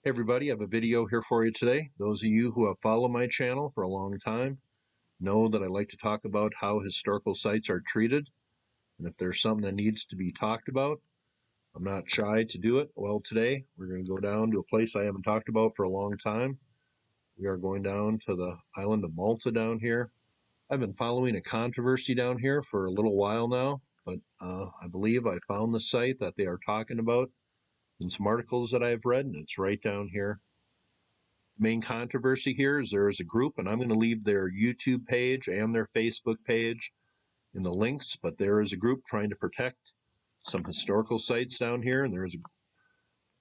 Hey everybody, I have a video here for you today. Those of you who have followed my channel for a long time know that I like to talk about how historical sites are treated, and if there's something that needs to be talked about, I'm not shy to do it. Well, today we're going to go down to a place I haven't talked about for a long time. We are going down to the island of Malta down here. I've been following a controversy down here for a little while now, but I believe I found the site that they are talking about in some articles that I've read, and it's right down here. Main controversy here is there is a group, and I'm going to leave their YouTube page and their Facebook page in the links, but there is a group trying to protect some historical sites down here, and there's a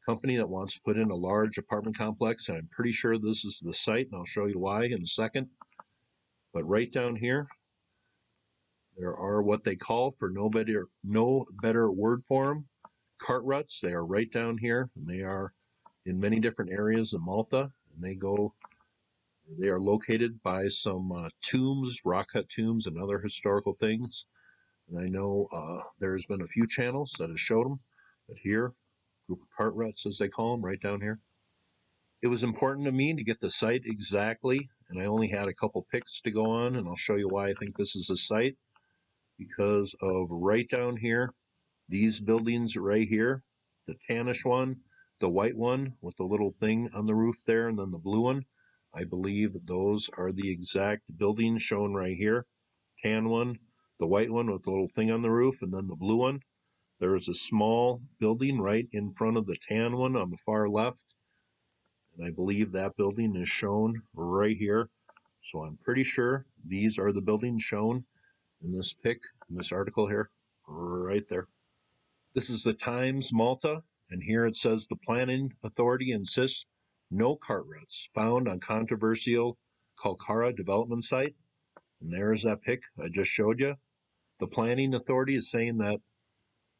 company that wants to put in a large apartment complex, and I'm pretty sure this is the site, and I'll show you why in a second. But right down here, there are what they call, for no better word for them, cart ruts. They are right down here, and they are in many different areas of Malta, and they are located by some tombs, rock cut tombs, and other historical things. And I know there's been a few channels that have showed them, but here, group of cart ruts, as they call them, right down here. It was important to me to get the site exactly, and I only had a couple pics to go on, and I'll show you why I think this is a site. Because of right down here, these buildings right here, the tannish one, the white one with the little thing on the roof there, and then the blue one, I believe those are the exact buildings shown right here. Tan one, the white one with the little thing on the roof, and then the blue one. There is a small building right in front of the tan one on the far left, and I believe that building is shown right here. So I'm pretty sure these are the buildings shown in this pic, in this article here, right there. This is the Times Malta, and here it says the planning authority insists no cart ruts found on controversial Kalkara development site. And there's that pic I just showed you. The planning authority is saying that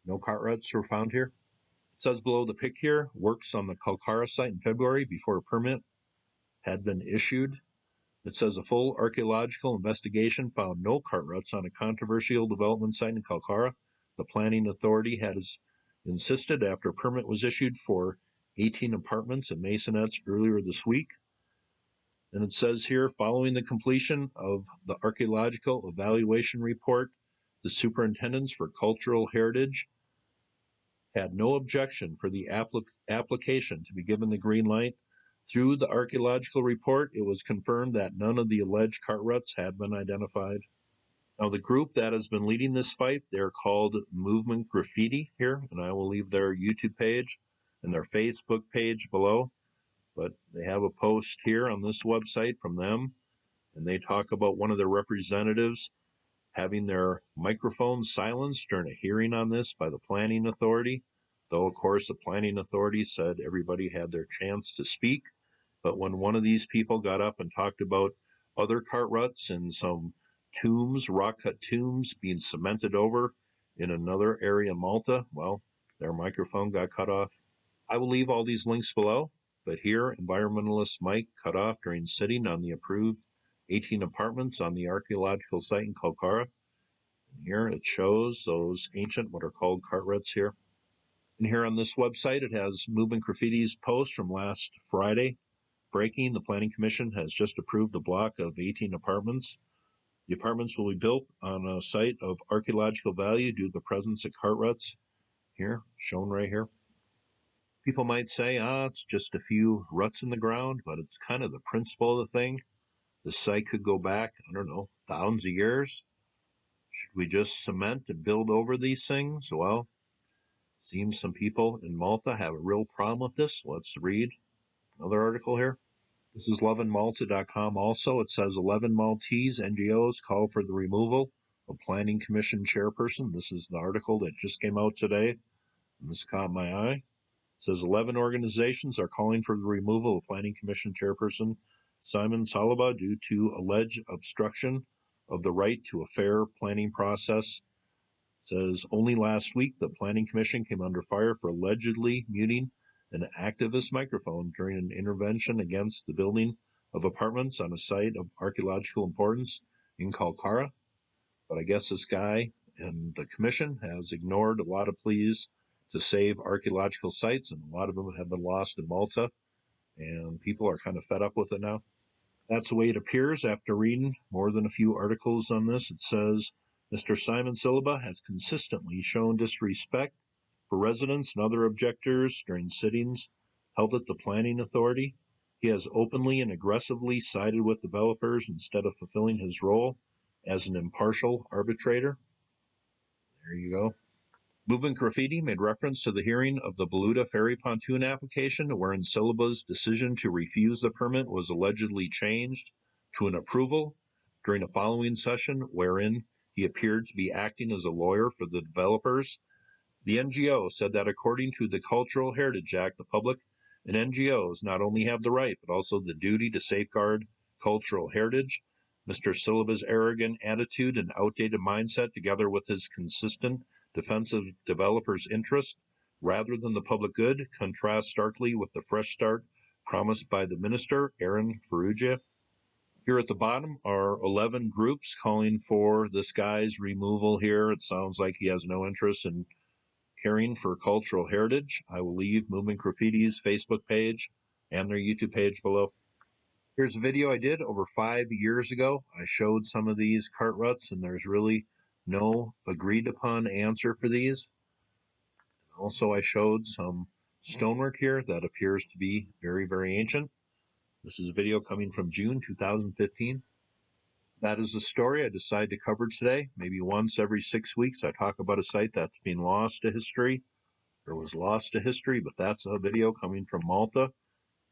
no cart ruts were found here. It says below the pic here, works on the Kalkara site in February before a permit had been issued. It says a full archaeological investigation found no cart ruts on a controversial development site in Kalkara. The planning authority has insisted after a permit was issued for 18 apartments and masonettes earlier this week. And it says here, following the completion of the archaeological evaluation report, the superintendents for cultural heritage had no objection for the application to be given the green light. Through the archaeological report, it was confirmed that none of the alleged cart ruts had been identified. Now, the group that has been leading this fight, they're called Moviment Graffitti here, and I will leave their YouTube page and their Facebook page below. But they have a post here on this website from them, and they talk about one of their representatives having their microphone silenced during a hearing on this by the planning authority. Though, of course, the planning authority said everybody had their chance to speak. But when one of these people got up and talked about other cart ruts and some tombs, rock-cut tombs being cemented over in another area of Malta, well, their microphone got cut off. I will leave all these links below, but here, environmentalist Mike cut off during sitting on the approved 18 apartments on the archaeological site in Kalkara. And here it shows those ancient, what are called cart ruts here. And here on this website, it has Movement Graffitti's post from last Friday. Breaking, the Planning Commission has just approved a block of 18 apartments. The apartments will be built on a site of archaeological value due to the presence of cart ruts. Here, shown right here. People might say, it's just a few ruts in the ground, but it's kind of the principle of the thing. The site could go back, I don't know, thousands of years. Should we just cement and build over these things? Well, seems some people in Malta have a real problem with this. Let's read another article here. This is loveandmalta.com also. It says 11 Maltese NGOs call for the removal of Planning Commission Chairperson. This is the article that just came out today, and this caught my eye. It says 11 organizations are calling for the removal of Planning Commission Chairperson Simon Saliba due to alleged obstruction of the right to a fair planning process. It says only last week the Planning Commission came under fire for allegedly muting an activist microphone during an intervention against the building of apartments on a site of archaeological importance in Kalkara. But I guess this guy and the commission has ignored a lot of pleas to save archaeological sites, and a lot of them have been lost in Malta. and people are kind of fed up with it now. That's the way it appears after reading more than a few articles on this. It says, Mr. Simon Saliba has consistently shown disrespect for residents and other objectors during sittings held at the Planning Authority. He has openly and aggressively sided with developers instead of fulfilling his role as an impartial arbitrator. There you go. Movement Graffitti made reference to the hearing of the Beluda Ferry Pontoon application, wherein Saliba's decision to refuse the permit was allegedly changed to an approval during a following session wherein he appeared to be acting as a lawyer for the developers. The NGO said that according to the Cultural Heritage Act, the public and NGOs not only have the right but also the duty to safeguard cultural heritage. Mr. Saliba's arrogant attitude and outdated mindset, together with his consistent defense of developers' interest rather than the public good, contrasts starkly with the fresh start promised by the minister, Aaron Ferrugia. Here at the bottom are 11 groups calling for this guy's removal here. It sounds like he has no interest in caring for cultural heritage. I will leave Movement Graffitti's Facebook page and their YouTube page below. Here's a video I did over 5 years ago. I showed some of these cart ruts, and there's really no agreed upon answer for these. Also, I showed some stonework here that appears to be very, very ancient. This is a video coming from June 2015. That is the story I decided to cover today. Maybe once every 6 weeks I talk about a site that's been lost to history or was lost to history, but that's a video coming from Malta.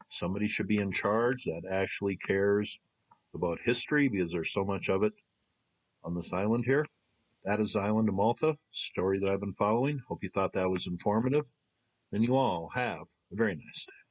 Somebody should be in charge that actually cares about history because there's so much of it on this island here. That is the island of Malta, story that I've been following. Hope you thought that was informative, and you all have a very nice day.